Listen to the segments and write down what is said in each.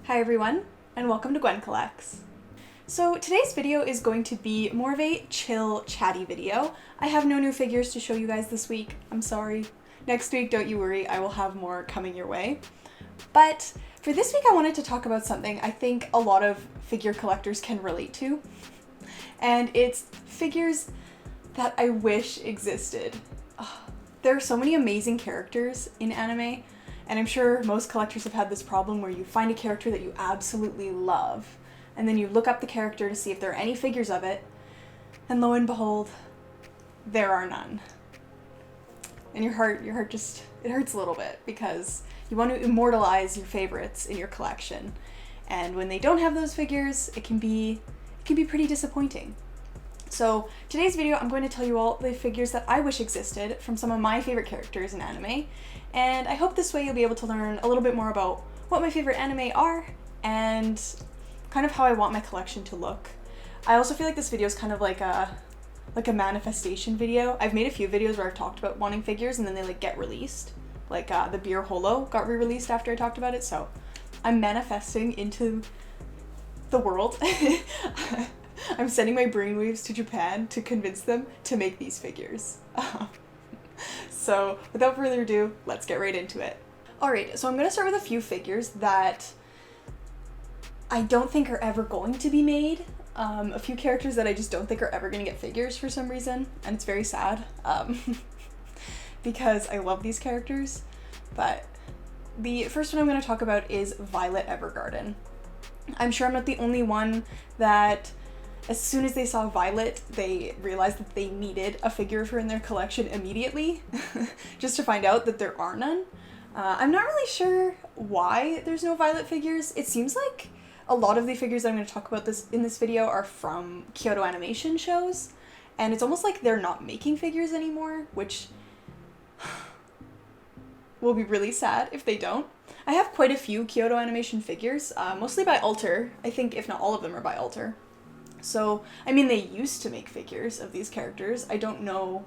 Hi everyone, and welcome to Gwyn Collects. So today's video is going to be more of a chill, chatty video. I have no new figures to show you guys this week, I'm sorry. Next week, don't you worry, I will have more coming your way. But for this week I wanted to talk about something I think a lot of figure collectors can relate to. And it's figures that I wish existed. There are so many amazing characters in anime, and I'm sure most collectors have had this problem where you find a character that you absolutely love, and then you look up the character to see if there are any figures of it, and lo and behold, there are none. And your heart just, it hurts a little bit because you want to immortalize your favorites in your collection. And when they don't have those figures, it can be pretty disappointing. So today's video, I'm going to tell you all the figures that I wish existed from some of my favorite characters in anime, and I hope this way you'll be able to learn a little bit more about what my favorite anime are and kind of how I want my collection to look. I also feel like this video is kind of like a manifestation video. I've made a few videos where I've talked about wanting figures and then they get released. Like the beer holo got re-released after I talked about it, so I'm manifesting into the world. I'm sending my brainwaves to Japan to convince them to make these figures. So without further ado, let's get right into it. Alright, so I'm going to start with a few figures that I don't think are ever going to be made. A few characters that I just don't think are ever going to get figures for some reason, and it's very sad. Because I love these characters. But the first one I'm going to talk about is Violet Evergarden. I'm sure I'm not the only one that as soon as they saw Violet, they realized that they needed a figure of her in their collection immediately, just to find out that there are none. I'm not really sure why there's no Violet figures. It seems like a lot of the figures that I'm going to talk about in this video are from Kyoto Animation shows, and it's almost like they're not making figures anymore, which will be really sad if they don't. I have quite a few Kyoto Animation figures, mostly by Alter. I think if not all of them are by Alter. So, I mean, they used to make figures of these characters. I don't know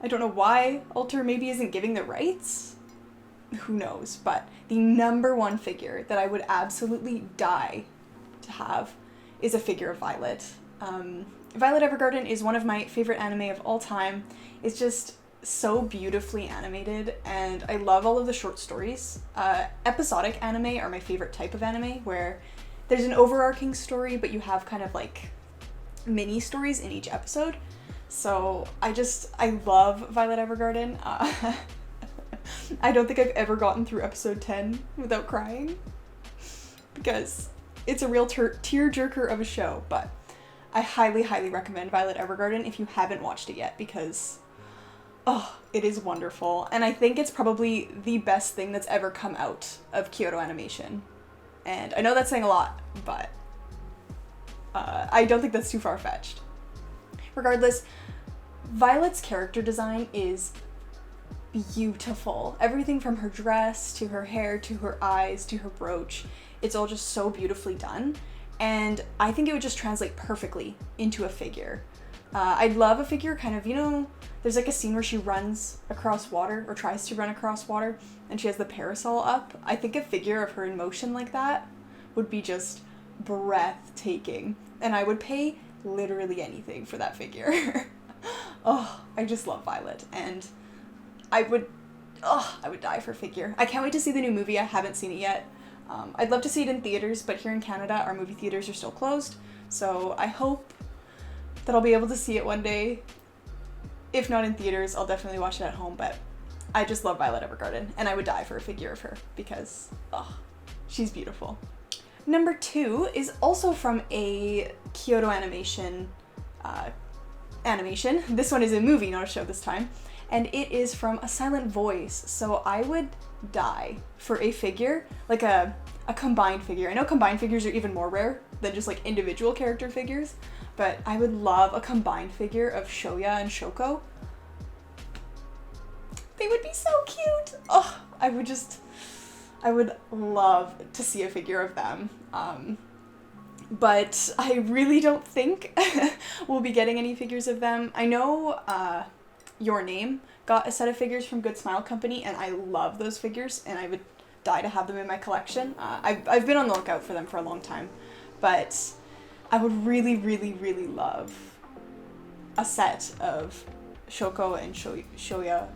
why Alter maybe isn't giving the rights. Who knows? But the number one figure that I would absolutely die to have is a figure of Violet. Violet Evergarden is one of my favorite anime of all time. It's just so beautifully animated, and I love all of the short stories. Episodic anime are my favorite type of anime, where there's an overarching story, but you have kind of like mini stories in each episode. So I love Violet Evergarden. I don't think I've ever gotten through episode 10 without crying, because it's a real tear-jerker of a show, but I highly, highly recommend Violet Evergarden if you haven't watched it yet, because it is wonderful, and I think it's probably the best thing that's ever come out of Kyoto Animation. And I know that's saying a lot, but I don't think that's too far-fetched. Regardless, Violet's character design is beautiful. Everything from her dress, to her hair, to her eyes, to her brooch, it's all just so beautifully done. And I think it would just translate perfectly into a figure. I'd love a figure kind of, there's like a scene where she runs across water, or tries to run across water, and she has the parasol up. I think a figure of her in motion like that would be just breathtaking, and I would pay literally anything for that figure. I just love Violet, and I would die for a figure. I can't wait to see the new movie. I haven't seen it yet. I'd love to see it in theaters, but here in Canada, our movie theaters are still closed, so I hope that I'll be able to see it one day. If not in theaters, I'll definitely watch it at home, but I just love Violet Evergarden, and I would die for a figure of her, because, she's beautiful. Number 2 is also from a Kyoto Animation animation. This one is a movie, not a show this time, and it is from A Silent Voice, so I would die for a figure, like a combined figure. I know combined figures are even more rare than just like individual character figures, but I would love a combined figure of Shoya and Shoko. They would be so cute! I would love to see a figure of them. But I really don't think we'll be getting any figures of them. I know Your Name got a set of figures from Good Smile Company, and I love those figures, and I would die to have them in my collection. I've been on the lookout for them for a long time, but I would really, really, really love a set of Shoko and Shoya.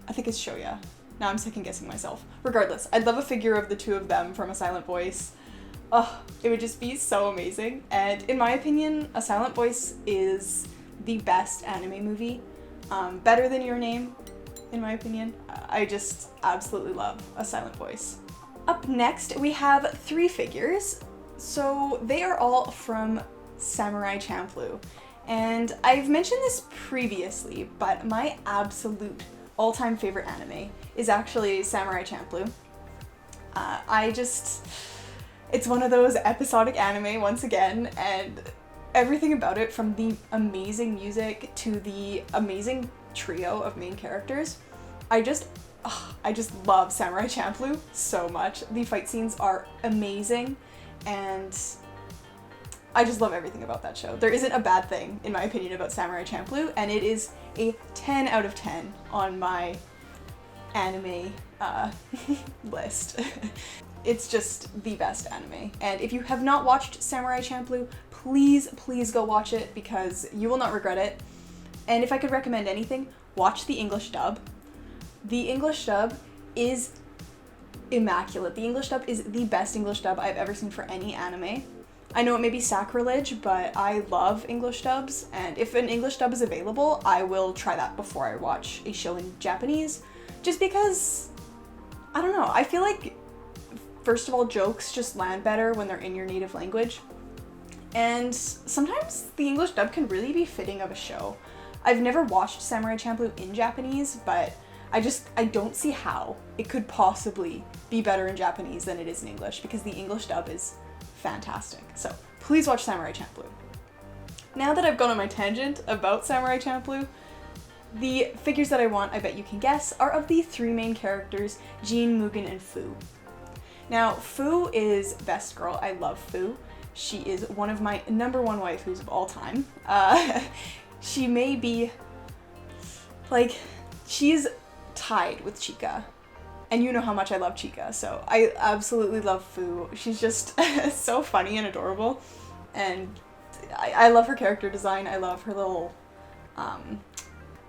I think it's Shoya. Now I'm second guessing myself. Regardless, I'd love a figure of the two of them from A Silent Voice. Oh, it would just be so amazing. And in my opinion, A Silent Voice is the best anime movie. Better than Your Name, in my opinion. I just absolutely love A Silent Voice. Up next, we have 3 figures. So they are all from Samurai Champloo. And I've mentioned this previously, but my absolute all-time favorite anime is actually Samurai Champloo. It's one of those episodic anime once again, and everything about it, from the amazing music to the amazing trio of main characters, I just love Samurai Champloo so much. The fight scenes are amazing, and I just love everything about that show. There isn't a bad thing, in my opinion, about Samurai Champloo, and it is a 10 out of 10 on my anime list. It's just the best anime. And if you have not watched Samurai Champloo, please, please go watch it, because you will not regret it. And if I could recommend anything, watch the English dub. The English dub is immaculate. The English dub is the best English dub I've ever seen for any anime. I know it may be sacrilege, but I love English dubs, and if an English dub is available, I will try that before I watch a show in Japanese, just because, I don't know, I feel like, first of all, jokes just land better when they're in your native language, and sometimes the English dub can really be fitting of a show. I've never watched Samurai Champloo in Japanese, but I don't see how it could possibly be better in Japanese than it is in English, because the English dub is fantastic. So please watch Samurai Champloo. Now that I've gone on my tangent about Samurai Champloo, the figures that I want, I bet you can guess, are of the 3 main characters, Jin, Mugen, and Fu. Now, Fu is best girl. I love Fu. She is one of my number 1 waifus of all time. She may be, she's tied with Chika. And you know how much I love Chika, so I absolutely love Fu. She's just so funny and adorable, and I love her character design. I love her little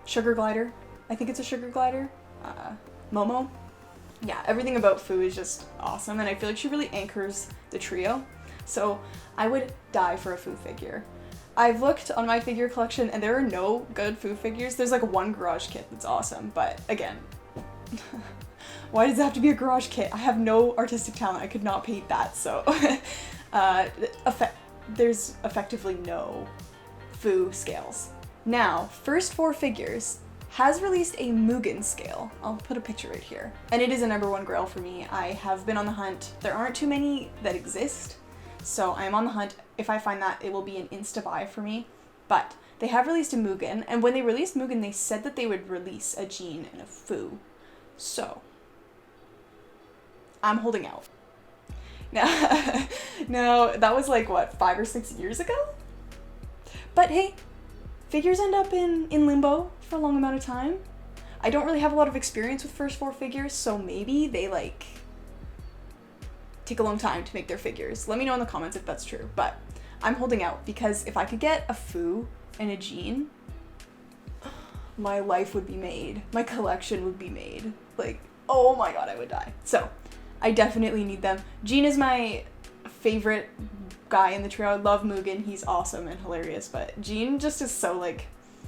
sugar glider. I think it's a sugar glider. Momo. Yeah, everything about Fu is just awesome, and I feel like she really anchors the trio. So I would die for a Fu figure. I've looked on my figure collection, and there are no good Fu figures. There's like one garage kit that's awesome, but again, why does it have to be a garage kit? I have no artistic talent. I could not paint that, so there's effectively no Fu scales. Now, First 4 Figures has released a Mugen scale. I'll put a picture right here. And it is a number 1 grail for me. I have been on the hunt. There aren't too many that exist, so I'm on the hunt. If I find that, it will be an insta buy for me. But they have released a Mugen, and when they released Mugen, they said that they would release a Jin and a Fu. So I'm holding out. Now that was like, what, 5 or 6 years ago? But hey, figures end up in limbo for a long amount of time. I don't really have a lot of experience with First 4 Figures, so maybe they take a long time to make their figures. Let me know in the comments if that's true, but I'm holding out, because if I could get a Fu and a Jin, my life would be made. My collection would be made. Oh my god, I would die. So I definitely need them. Jin is my favorite guy in the trio. I love Mugen. He's awesome and hilarious, but Jin just is so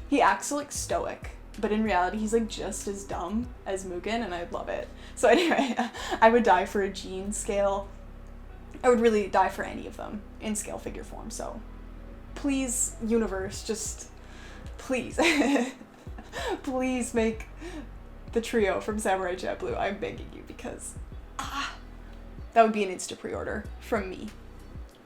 he acts so stoic, but in reality he's just as dumb as Mugen, and I love it. So anyway, I would die for a Jin scale. I would really die for any of them in scale figure form, so please, universe, just please, please make the trio from Samurai Champloo. I'm begging you, because that would be an insta pre-order from me.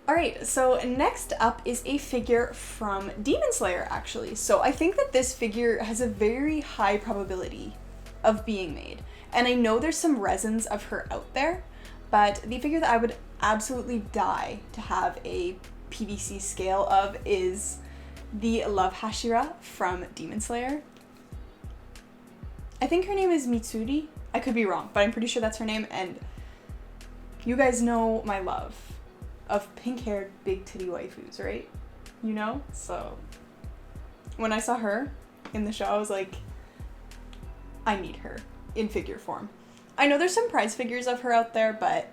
Alright, so next up is a figure from Demon Slayer, actually. So I think that this figure has a very high probability of being made. And I know there's some resins of her out there, but the figure that I would absolutely die to have a PVC scale of is the Love Hashira from Demon Slayer. I think her name is Mitsuri. I could be wrong, but I'm pretty sure that's her name, and you guys know my love of pink-haired, big titty waifus, right? You know? So when I saw her in the show, I was like, I need her in figure form. I know there's some prize figures of her out there, but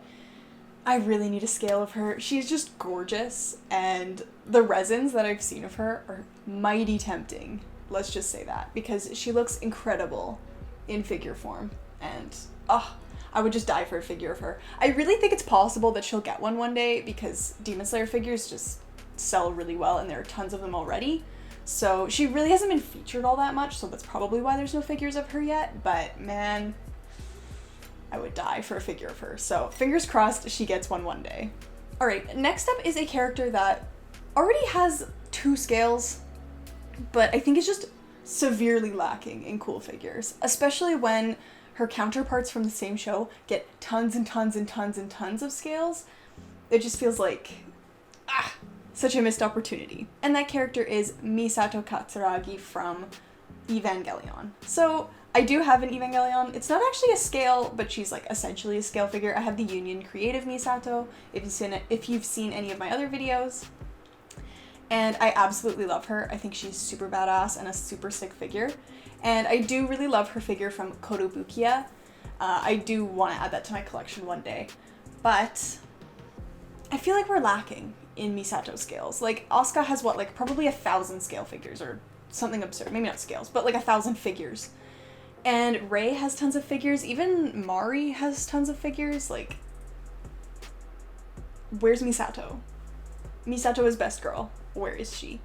I really need a scale of her. She's just gorgeous, and the resins that I've seen of her are mighty tempting. Let's just say that, because she looks incredible in figure form, and I would just die for a figure of her. I really think it's possible that she'll get one day, because Demon Slayer figures just sell really well, and there are tons of them already. So she really hasn't been featured all that much, so that's probably why there's no figures of her yet, but man, I would die for a figure of her. So fingers crossed she gets one day. All right, next up is a character that already has 2 scales, but I think it's just severely lacking in cool figures, especially when her counterparts from the same show get tons and tons and tons and tons of scales. It just feels like, such a missed opportunity. And that character is Misato Katsuragi from Evangelion. So I do have an Evangelion. It's not actually a scale, but she's like essentially a scale figure. I have the Union Creative Misato, if you've seen any of my other videos. And I absolutely love her. I think she's super badass and a super sick figure. And I do really love her figure from Kotobukiya. I do want to add that to my collection one day. But I feel like we're lacking in Misato scales. Like, Asuka has what, like probably 1,000 scale figures or something absurd. Maybe not scales, but like 1,000 figures. And Rei has tons of figures. Even Mari has tons of figures. Like, where's Misato? Misato is best girl. Where is she?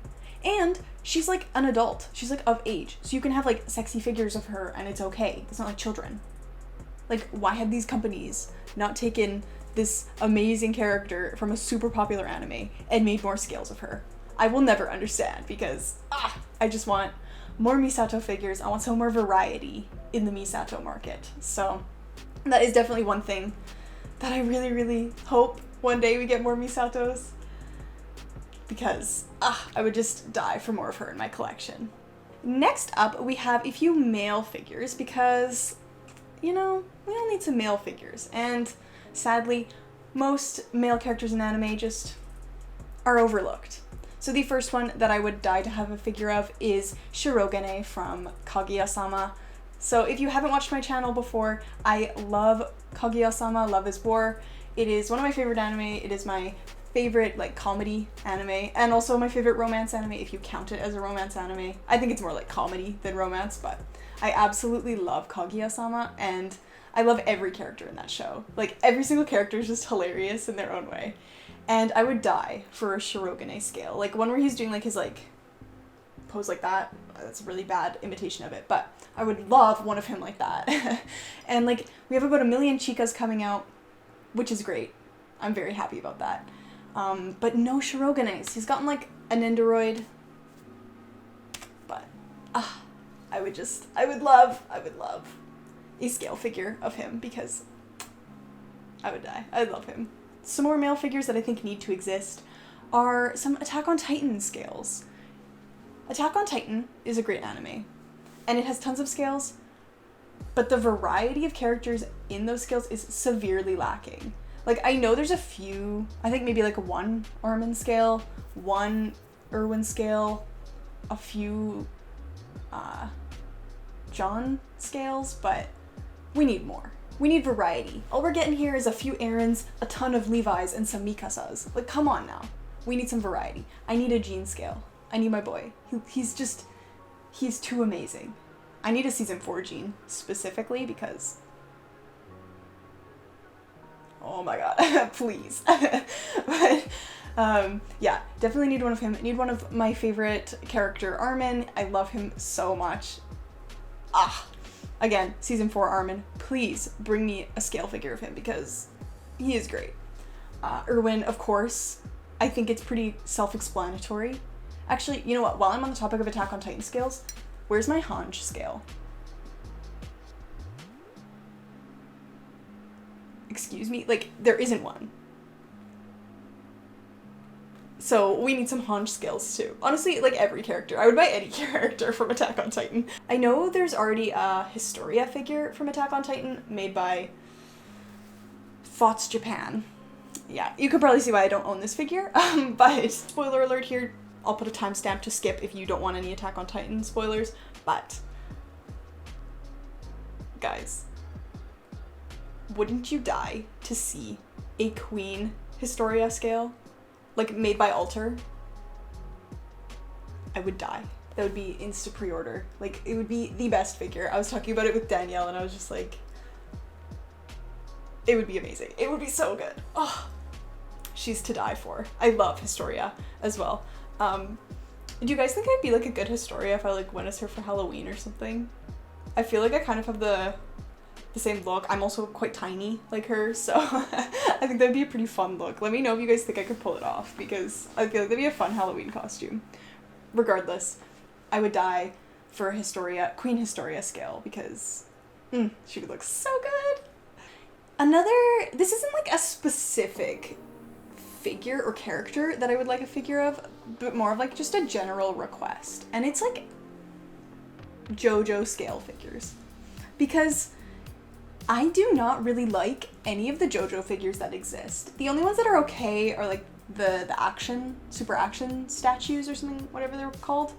And she's like an adult. She's like of age. So you can have like sexy figures of her and it's okay. It's not like children. Like, why have these companies not taken this amazing character from a super popular anime and made more scales of her? I will never understand, because I just want more Misato figures. I want some more variety in the Misato market. So that is definitely one thing that I really, really hope one day we get more Misatos, because I would just die for more of her in my collection. Next up, we have a few male figures, because, you know, we all need some male figures, and sadly, most male characters in anime just are overlooked. So the first one that I would die to have a figure of is Shirogane from Kaguya-sama. So if you haven't watched my channel before, I love Kaguya-sama, Love is War. It is one of my favorite anime. It is my favorite like comedy anime, and also my favorite romance anime if you count it as a romance anime. I think it's more like comedy than romance, but I absolutely love Kaguya-sama, and I love every character in that show. Like, every single character is just hilarious in their own way. And I would die for a Shirogane scale. Like, one where he's doing like his like pose like that. That's a really bad imitation of it, but I would love one of him like that. And like, we have about 1 million chicas coming out, which is great. I'm very happy about that. But no Shiroganes. He's gotten like a Nendoroid, but I would love a scale figure of him, because I would die. I love him. Some more male figures that I think need to exist are some Attack on Titan scales. Attack on Titan is a great anime, and it has tons of scales, but the variety of characters in those scales is severely lacking. Like, I know there's a few, I think maybe like 1 Armin scale, 1 Erwin scale, a few John scales, but we need more. We need variety. All we're getting here is a few Aarons, a ton of Levi's, and some Mikasas. Like, come on now. We need some variety. I need a Jean scale. I need my boy. He's too amazing. I need a season 4 Jean, specifically, because, oh my god, please. But, yeah, definitely need one of him. I need one of my favorite character, Armin. I love him so much. Again, season 4 Armin, please bring me a scale figure of him, because he is great. Erwin, of course. I think it's pretty self-explanatory. Actually, you know what? While I'm on the topic of Attack on Titan scales, where's my Hange scale? Excuse me? Like, there isn't one. So we need some haunch scales too. Honestly, like every character. I would buy any character from Attack on Titan. I know there's already a Historia figure from Attack on Titan made by Thoughts Japan. Yeah, you could probably see why I don't own this figure, but spoiler alert here, I'll put a timestamp to skip if you don't want any Attack on Titan spoilers, but guys, wouldn't you die to see a Queen Historia scale, like made by Alter? I would die. That would be insta pre-order. Like, it would be the best figure. I was talking about it with Danielle and I was just like, it would be amazing. It would be so good. Oh, she's to die for. I love Historia as well. Do you guys think I'd be like a good Historia if I like went as her for Halloween or something? I feel like I kind of have the same look. I'm also quite tiny like her, so I think that'd be a pretty fun look. Let me know if you guys think I could pull it off, because I feel like that'd be a fun Halloween costume. Regardless, I would die for a Historia, Queen Historia scale, because she would look so good. This isn't like a specific figure or character that I would like a figure of, but more of like just a general request. And it's like JoJo scale figures. Because I do not really like any of the JoJo figures that exist. The only ones that are okay are like the action, super action statues or something, whatever they're called,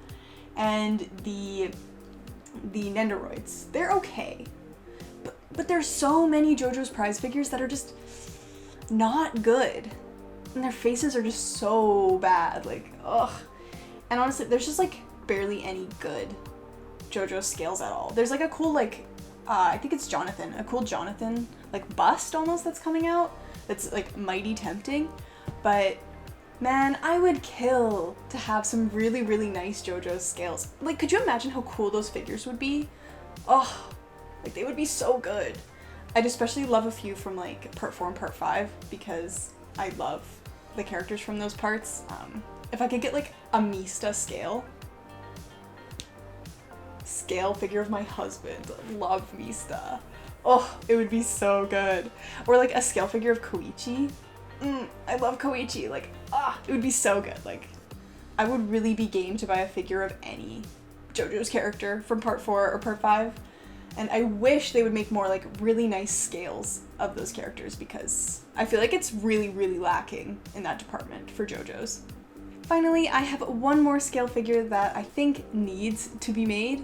and the Nendoroids. They're okay. But there's so many JoJo's prize figures that are just not good. And their faces are just so bad, like, ugh. And honestly, there's just like barely any good JoJo scales at all. There's like a cool like, I think it's Jonathan, a cool Jonathan like bust almost that's coming out. That's like mighty tempting. But man, I would kill to have some really, really nice JoJo scales. Like, could you imagine how cool those figures would be? Oh, like they would be so good. I'd especially love a few from like part 4 and part 5 because I love the characters from those parts. If I could get like a Mista scale figure of my husband, love Mista. Oh, it would be so good. Or like a scale figure of Koichi. I love Koichi. Like, it would be so good. Like, I would really be game to buy a figure of any JoJo's character from part 4 or part 5. And I wish they would make more like really nice scales of those characters, because I feel like it's really, really lacking in that department for JoJo's. Finally, I have one more scale figure that I think needs to be made,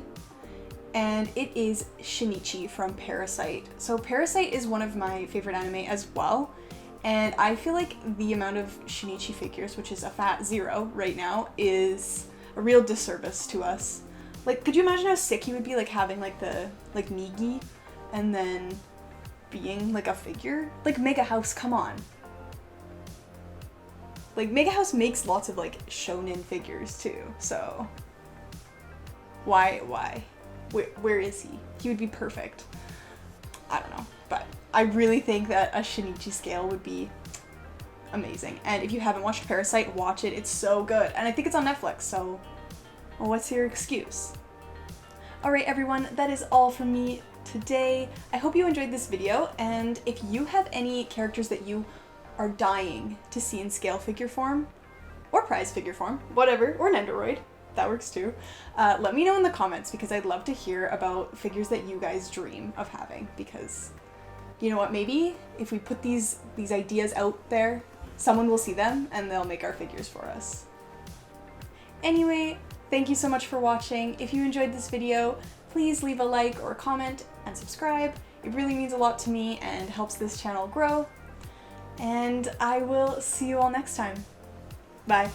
and it is Shinichi from Parasyte. So Parasyte is one of my favorite anime as well, and I feel like the amount of Shinichi figures, which is a fat 0 right now, is a real disservice to us. Like, could you imagine how sick he would be, like, having, like, the, like, Nigi, and then being, like, a figure? Like, Mega House, come on. Like, Mega House makes lots of, like, shonen figures, too, so why? Where is he? He would be perfect. I don't know, but I really think that a Shinichi scale would be amazing. And if you haven't watched Parasyte, watch it. It's so good. And I think it's on Netflix, so well, what's your excuse? Alright everyone, that is all from me today. I hope you enjoyed this video, and if you have any characters that you are dying to see in scale figure form, or prize figure form, whatever, or Nendoroid, that works too, let me know in the comments, because I'd love to hear about figures that you guys dream of having, because you know what, maybe if we put these ideas out there, someone will see them and they'll make our figures for us. Anyway, thank you so much for watching. If you enjoyed this video, please leave a like or a comment and subscribe. It really means a lot to me and helps this channel grow. And I will see you all next time. Bye.